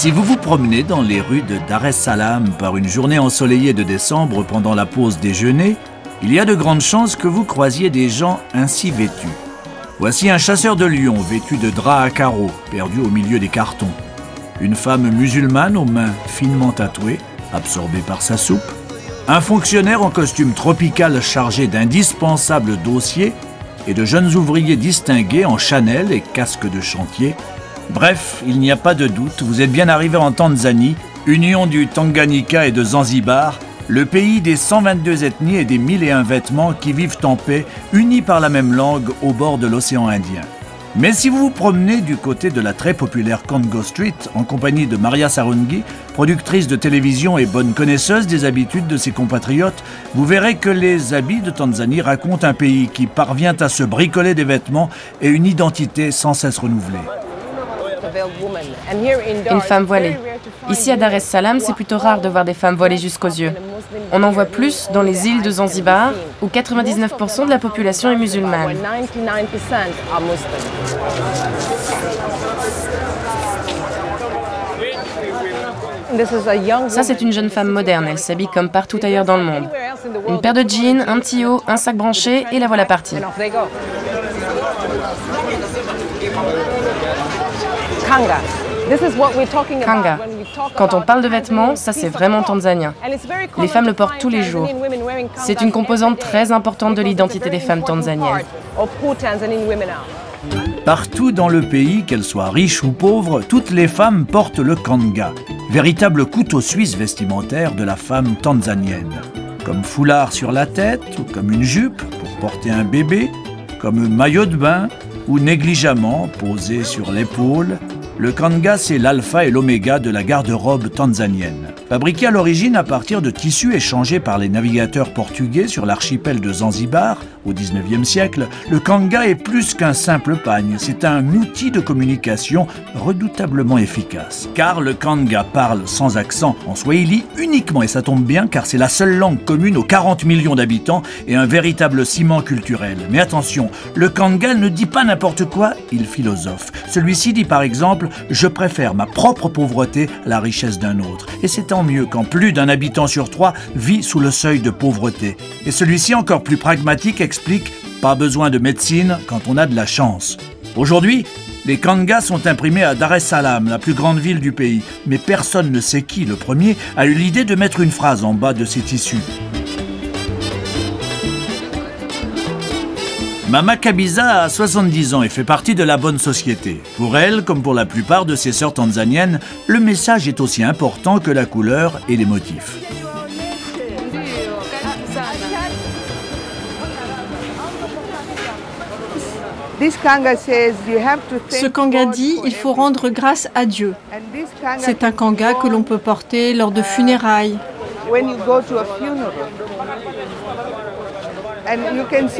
Si vous vous promenez dans les rues de Dar es Salaam par une journée ensoleillée de décembre pendant la pause déjeuner, il y a de grandes chances que vous croisiez des gens ainsi vêtus. Voici un chasseur de lions vêtu de draps à carreaux, perdu au milieu des cartons. Une femme musulmane aux mains finement tatouées, absorbée par sa soupe. Un fonctionnaire en costume tropical chargé d'indispensables dossiers et de jeunes ouvriers distingués en Chanel et casques de chantier. Bref, il n'y a pas de doute, vous êtes bien arrivé en Tanzanie, union du Tanganyika et de Zanzibar, le pays des 122 ethnies et des 1001 vêtements qui vivent en paix, unis par la même langue au bord de l'océan Indien. Mais si vous vous promenez du côté de la très populaire Congo Street en compagnie de Maria Sarungi, productrice de télévision et bonne connaisseuse des habitudes de ses compatriotes, vous verrez que les habits de Tanzanie racontent un pays qui parvient à se bricoler des vêtements et une identité sans cesse renouvelée. Une femme voilée. Ici à Dar es Salaam, c'est plutôt rare de voir des femmes voilées jusqu'aux yeux. On en voit plus dans les îles de Zanzibar, où 99% de la population est musulmane. Ça, c'est une jeune femme moderne. Elle s'habille comme partout ailleurs dans le monde. Une paire de jeans, un petit haut, un sac branché, et la voilà partie. Kanga. Quand on parle de vêtements, ça c'est vraiment tanzanien. Les femmes le portent tous les jours. C'est une composante très importante de l'identité des femmes tanzaniennes. Partout dans le pays, qu'elles soient riches ou pauvres, toutes les femmes portent le kanga, véritable couteau suisse vestimentaire de la femme tanzanienne. Comme foulard sur la tête, ou comme une jupe pour porter un bébé, comme maillot de bain ou négligemment posé sur l'épaule, le kanga, c'est l'alpha et l'oméga de la garde-robe tanzanienne. Fabriqué à l'origine à partir de tissus échangés par les navigateurs portugais sur l'archipel de Zanzibar au XIXe siècle, le kanga est plus qu'un simple pagne, c'est un outil de communication redoutablement efficace. Car le kanga parle sans accent en swahili uniquement, et ça tombe bien car c'est la seule langue commune aux 40 millions d'habitants et un véritable ciment culturel. Mais attention, le kanga ne dit pas n'importe quoi, il philosophe. Celui-ci dit par exemple « Je préfère ma propre pauvreté à la richesse d'un autre ». Et c'est tant mieux quand plus d'un habitant sur 3 vit sous le seuil de pauvreté. Et celui-ci, encore plus pragmatique, explique « Pas besoin de médecine quand on a de la chance ». Aujourd'hui, les kangas sont imprimés à Dar es Salaam, la plus grande ville du pays. Mais personne ne sait qui, le premier, a eu l'idée de mettre une phrase en bas de ces tissus. Mama Kabiza a 70 ans et fait partie de la bonne société. Pour elle, comme pour la plupart de ses sœurs tanzaniennes, le message est aussi important que la couleur et les motifs. Ce kanga dit « il faut rendre grâce à Dieu ». C'est un kanga que l'on peut porter lors de funérailles.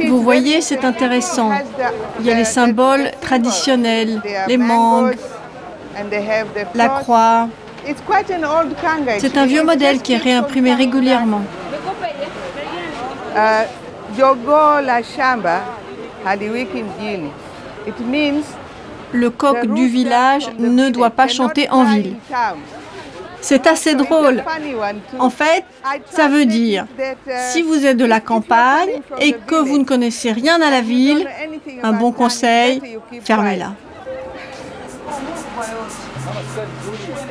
Vous voyez, c'est intéressant. Il y a les symboles traditionnels, les mangues, la croix. C'est un vieux modèle qui est réimprimé régulièrement. Le coq du village ne doit pas chanter en ville. C'est assez drôle. En fait, ça veut dire, si vous êtes de la campagne et que vous ne connaissez rien à la ville, un bon conseil, fermez-la.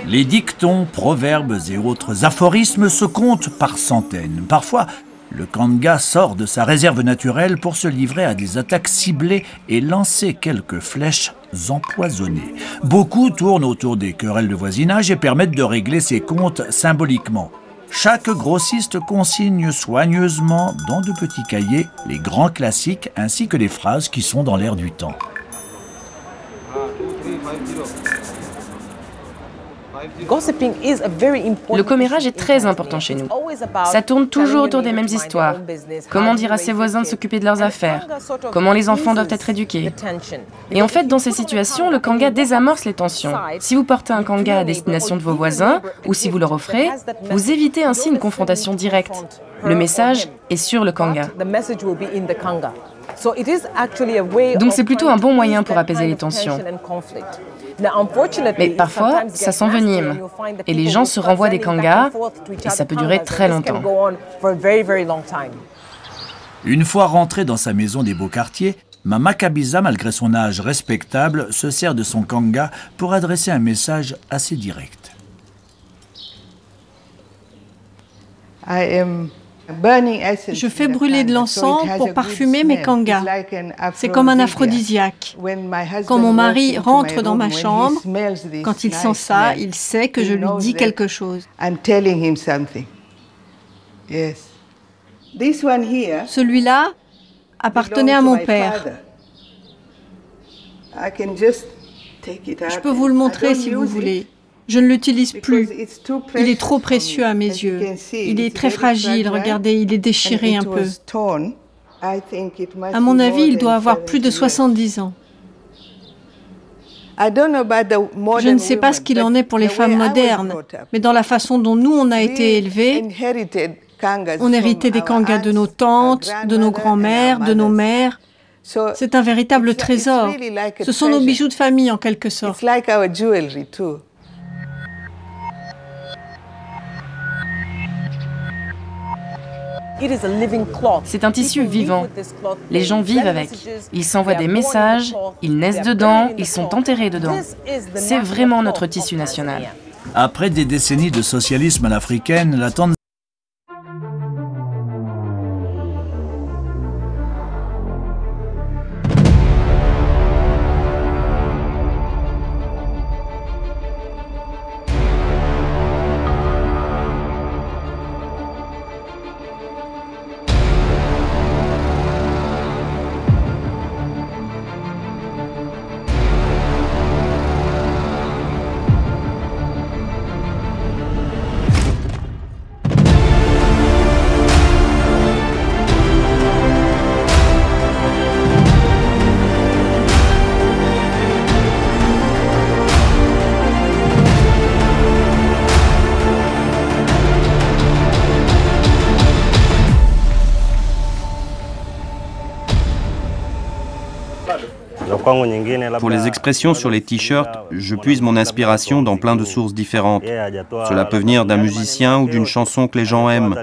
Les dictons, proverbes et autres aphorismes se comptent par centaines. Parfois, le kanga sort de sa réserve naturelle pour se livrer à des attaques ciblées et lancer quelques flèches empoisonnées. Beaucoup tournent autour des querelles de voisinage et permettent de régler ses comptes symboliquement. Chaque grossiste consigne soigneusement dans de petits cahiers les grands classiques ainsi que les phrases qui sont dans l'air du temps. Le commérage est très important chez nous. Ça tourne toujours autour des mêmes histoires. Comment dire à ses voisins de s'occuper de leurs affaires? Comment les enfants doivent être éduqués? Et en fait, dans ces situations, le kanga désamorce les tensions. Si vous portez un kanga à destination de vos voisins, ou si vous leur offrez, vous évitez ainsi une confrontation directe. Le message est sur le kanga. Donc c'est plutôt un bon moyen pour apaiser les tensions. Mais parfois, ça s'envenime et les gens se renvoient des kangas et ça peut durer très longtemps. Une fois rentrée dans sa maison des beaux quartiers, Mama Kabisa, malgré son âge respectable, se sert de son kanga pour adresser un message assez direct. Je fais brûler de l'encens pour parfumer mes kangas. C'est comme un aphrodisiaque. Quand mon mari rentre dans ma chambre, quand il sent ça, il sait que je lui dis quelque chose. Celui-là appartenait à mon père. Je peux vous le montrer si vous voulez. Je ne l'utilise plus. Il est trop précieux à mes yeux. Il est très fragile, regardez, il est déchiré un peu. À mon avis, il doit avoir plus de 70 ans. Je ne sais pas ce qu'il en est pour les femmes modernes, mais dans la façon dont nous, on a été élevés, on héritait des kangas de nos tantes, de nos grands-mères, de nos mères. C'est un véritable trésor. Ce sont nos bijoux de famille, en quelque sorte. C'est un tissu vivant. Les gens vivent avec. Ils s'envoient des messages, ils naissent dedans, ils sont enterrés dedans. C'est vraiment notre tissu national. Après des décennies de socialisme à l'africaine, la Tanzanie Pour les expressions sur les t-shirts, je puise mon inspiration dans plein de sources différentes. Cela peut venir d'un musicien ou d'une chanson que les gens aiment.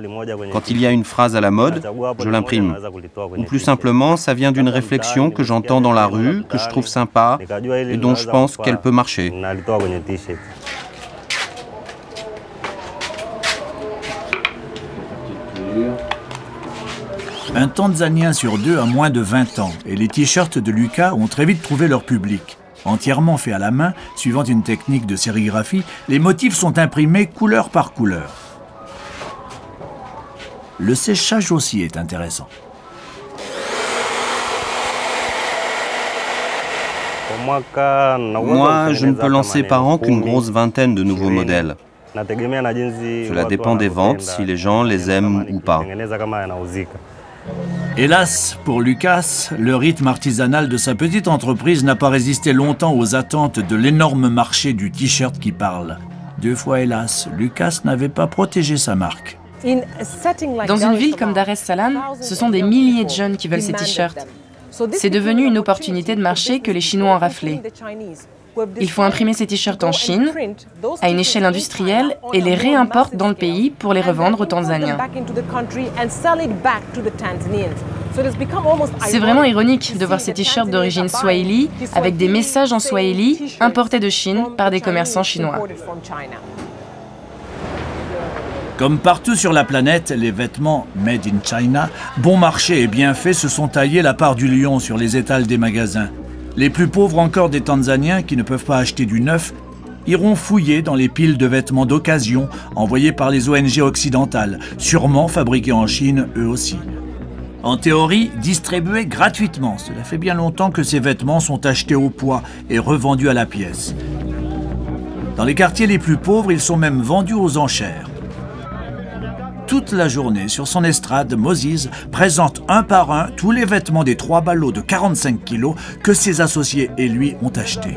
Quand il y a une phrase à la mode, je l'imprime. Ou plus simplement, ça vient d'une réflexion que j'entends dans la rue, que je trouve sympa et dont je pense qu'elle peut marcher. Un Tanzanien sur deux a moins de 20 ans et les t-shirts de Lucas ont très vite trouvé leur public. Entièrement faits à la main, suivant une technique de sérigraphie, les motifs sont imprimés couleur par couleur. Le séchage aussi est intéressant. Moi, je ne peux lancer par an qu'une grosse vingtaine de nouveaux modèles. Cela dépend des ventes, si les gens les aiment ou pas. Hélas, pour Lucas, le rythme artisanal de sa petite entreprise n'a pas résisté longtemps aux attentes de l'énorme marché du t-shirt qui parle. 2 fois hélas, Lucas n'avait pas protégé sa marque. Dans une ville comme Dar es Salaam, ce sont des milliers de jeunes qui veulent ces t-shirts. C'est devenu une opportunité de marché que les Chinois ont raflé. Il faut imprimer ces t-shirts en Chine, à une échelle industrielle, et les réimportent dans le pays pour les revendre aux Tanzaniens. C'est vraiment ironique de voir ces t-shirts d'origine swahili, avec des messages en swahili, importés de Chine par des commerçants chinois. Comme partout sur la planète, les vêtements made in China, bon marché et bien faits, se sont taillés la part du lion sur les étals des magasins. Les plus pauvres encore des Tanzaniens, qui ne peuvent pas acheter du neuf, iront fouiller dans les piles de vêtements d'occasion envoyés par les ONG occidentales, sûrement fabriqués en Chine eux aussi. En théorie, distribués gratuitement. Cela fait bien longtemps que ces vêtements sont achetés au poids et revendus à la pièce. Dans les quartiers les plus pauvres, ils sont même vendus aux enchères. Toute la journée, sur son estrade, Moses présente un par un tous les vêtements des 3 ballots de 45 kilos que ses associés et lui ont achetés.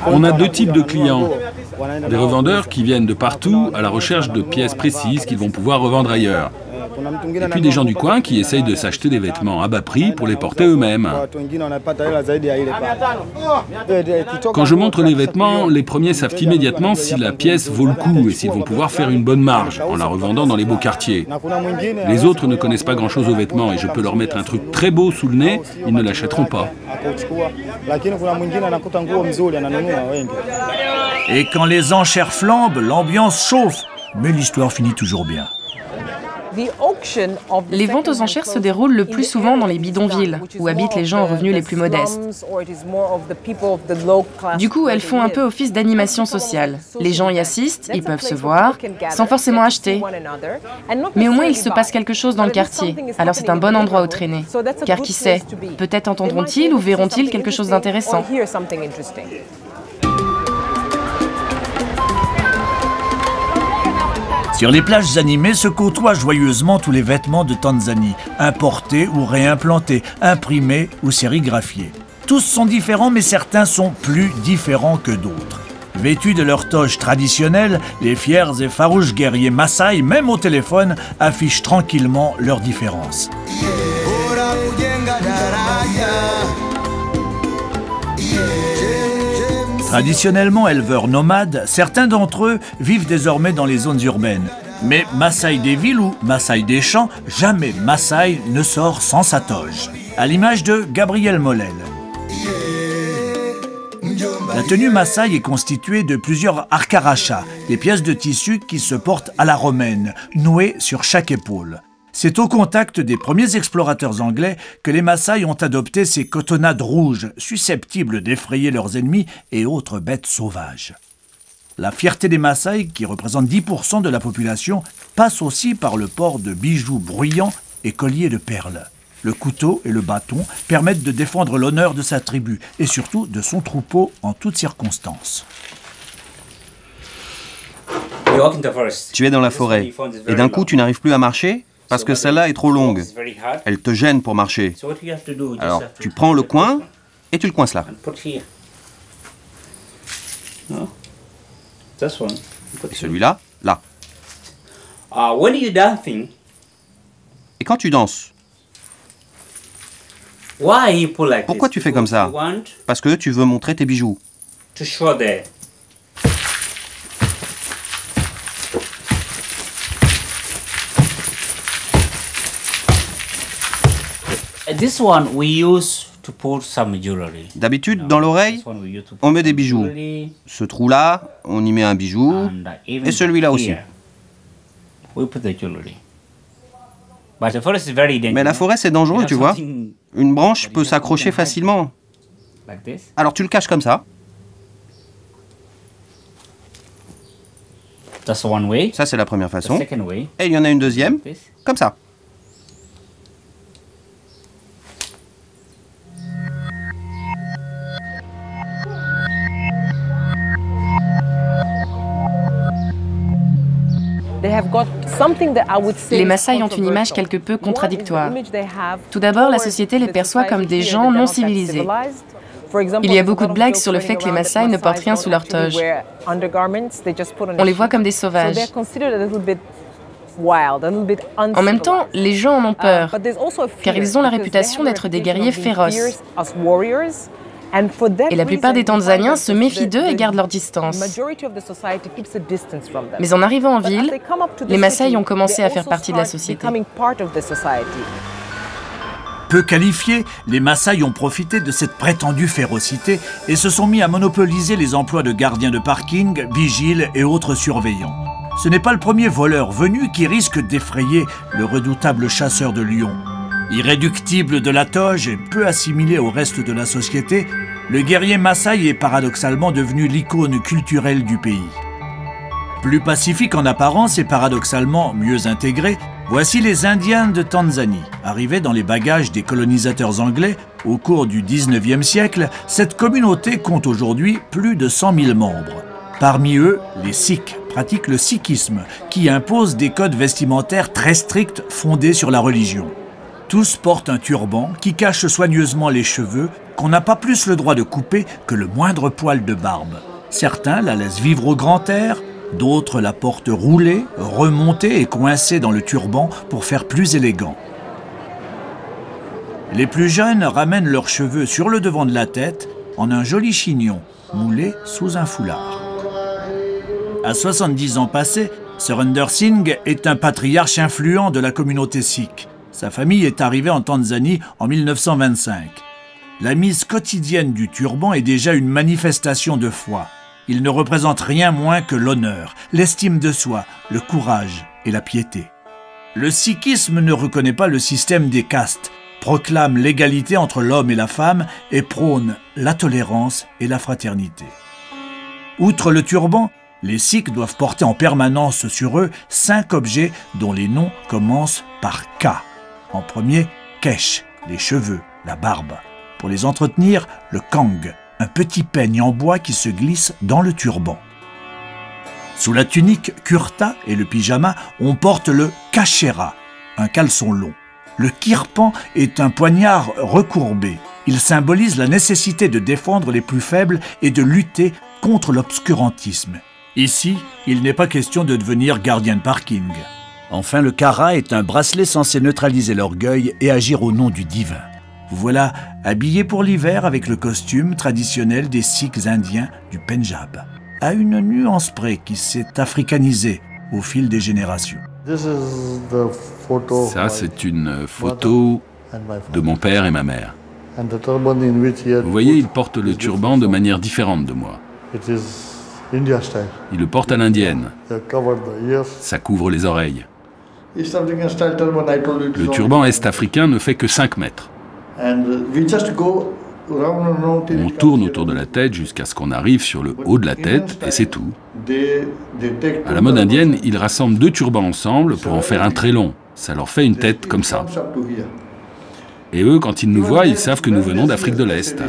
On a deux types de clients. Des revendeurs qui viennent de partout à la recherche de pièces précises qu'ils vont pouvoir revendre ailleurs. Et puis des gens du coin qui essayent de s'acheter des vêtements à bas prix pour les porter eux-mêmes. Quand je montre les vêtements, les premiers savent immédiatement si la pièce vaut le coup et s'ils vont pouvoir faire une bonne marge en la revendant dans les beaux quartiers. Les autres ne connaissent pas grand-chose aux vêtements et je peux leur mettre un truc très beau sous le nez, ils ne l'achèteront pas. Et quand les enchères flambent, l'ambiance chauffe. Mais l'histoire finit toujours bien. Les ventes aux enchères se déroulent le plus souvent dans les bidonvilles, où habitent les gens aux revenus les plus modestes. Du coup, elles font un peu office d'animation sociale. Les gens y assistent, ils peuvent se voir, sans forcément acheter. Mais au moins, il se passe quelque chose dans le quartier, alors c'est un bon endroit où traîner. Car qui sait, peut-être entendront-ils ou verront-ils quelque chose d'intéressant. Sur les plages animées se côtoient joyeusement tous les vêtements de Tanzanie, importés ou réimplantés, imprimés ou sérigraphiés. Tous sont différents, mais certains sont plus différents que d'autres. Vêtus de leur toge traditionnelle, les fiers et farouches guerriers Maasai, même au téléphone, affichent tranquillement leurs différences. Traditionnellement éleveurs nomades, certains d'entre eux vivent désormais dans les zones urbaines. Mais Maasai des villes ou Maasai des champs, jamais Maasai ne sort sans sa toge. À l'image de Gabriel Molel. La tenue Maasai est constituée de plusieurs arkarachas, des pièces de tissu qui se portent à la romaine, nouées sur chaque épaule. C'est au contact des premiers explorateurs anglais que les Maasai ont adopté ces cotonnades rouges, susceptibles d'effrayer leurs ennemis et autres bêtes sauvages. La fierté des Maasai, qui représente 10% de la population, passe aussi par le port de bijoux bruyants et colliers de perles. Le couteau et le bâton permettent de défendre l'honneur de sa tribu et surtout de son troupeau en toutes circonstances. Tu es dans la forêt et d'un coup tu n'arrives plus à marcher parce que celle-là est trop longue. Elle te gêne pour marcher. Alors tu prends le coin et tu le coinces là. Et celui-là, là. Et quand tu danses, pourquoi tu fais comme ça? Parce que tu veux montrer tes bijoux. D'habitude, dans l'oreille, on met des bijoux. Ce trou-là, on y met un bijou, et celui-là aussi. Mais la forêt, c'est dangereux, tu vois. Une branche peut s'accrocher facilement. Alors tu le caches comme ça. Ça, c'est la première façon. Et il y en a une deuxième, comme ça. Les Maasai ont une image quelque peu contradictoire. Tout d'abord, la société les perçoit comme des gens non civilisés. Il y a beaucoup de blagues sur le fait que les Maasai ne portent rien sous leur toge. On les voit comme des sauvages. En même temps, les gens en ont peur, car ils ont la réputation d'être des guerriers féroces. Et la plupart des Tanzaniens se méfient d'eux et gardent leur distance. Mais en arrivant en ville, les Maasai ont commencé à faire partie de la société. Peu qualifiés, les Maasai ont profité de cette prétendue férocité et se sont mis à monopoliser les emplois de gardiens de parking, vigiles et autres surveillants. Ce n'est pas le premier voleur venu qui risque d'effrayer le redoutable chasseur de lions. Irréductible de la toge et peu assimilé au reste de la société, le guerrier Maasai est paradoxalement devenu l'icône culturelle du pays. Plus pacifique en apparence et paradoxalement mieux intégré, voici les Indiens de Tanzanie. Arrivés dans les bagages des colonisateurs anglais au cours du 19e siècle, cette communauté compte aujourd'hui plus de 100 000 membres. Parmi eux, les Sikhs. pratiquent le sikhisme, qui impose des codes vestimentaires très stricts fondés sur la religion. Tous portent un turban qui cache soigneusement les cheveux, qu'on n'a pas plus le droit de couper que le moindre poil de barbe. Certains la laissent vivre au grand air, d'autres la portent roulée, remontée et coincée dans le turban pour faire plus élégant. Les plus jeunes ramènent leurs cheveux sur le devant de la tête en un joli chignon, moulé sous un foulard. À 70 ans passés, Surinder Singh est un patriarche influent de la communauté sikh. Sa famille est arrivée en Tanzanie en 1925. La mise quotidienne du turban est déjà une manifestation de foi. Il ne représente rien moins que l'honneur, l'estime de soi, le courage et la piété. Le sikhisme ne reconnaît pas le système des castes, proclame l'égalité entre l'homme et la femme et prône la tolérance et la fraternité. Outre le turban, les Sikhs doivent porter en permanence sur eux 5 objets dont les noms commencent par K. En premier, Kesh, les cheveux, la barbe. Pour les entretenir, le Kang, un petit peigne en bois qui se glisse dans le turban. Sous la tunique, kurta et le pyjama, on porte le Kachera, un caleçon long. Le kirpan est un poignard recourbé. Il symbolise la nécessité de défendre les plus faibles et de lutter contre l'obscurantisme. Ici, il n'est pas question de devenir gardien de parking. Enfin, le kara est un bracelet censé neutraliser l'orgueil et agir au nom du divin. Vous voilà habillé pour l'hiver avec le costume traditionnel des Sikhs indiens du Pendjab, à une nuance près qui s'est africanisée au fil des générations. Ça, c'est une photo de mon père et ma mère. Vous voyez, il porte le turban de manière différente de moi. Il le porte à l'indienne. Ça couvre les oreilles. Le turban est-africain ne fait que 5 mètres. On tourne autour de la tête jusqu'à ce qu'on arrive sur le haut de la tête et c'est tout. À la mode indienne, ils rassemblent 2 turbans ensemble pour en faire un très long. Ça leur fait une tête comme ça. Et eux, quand ils nous voient, ils savent que nous venons d'Afrique de l'Est.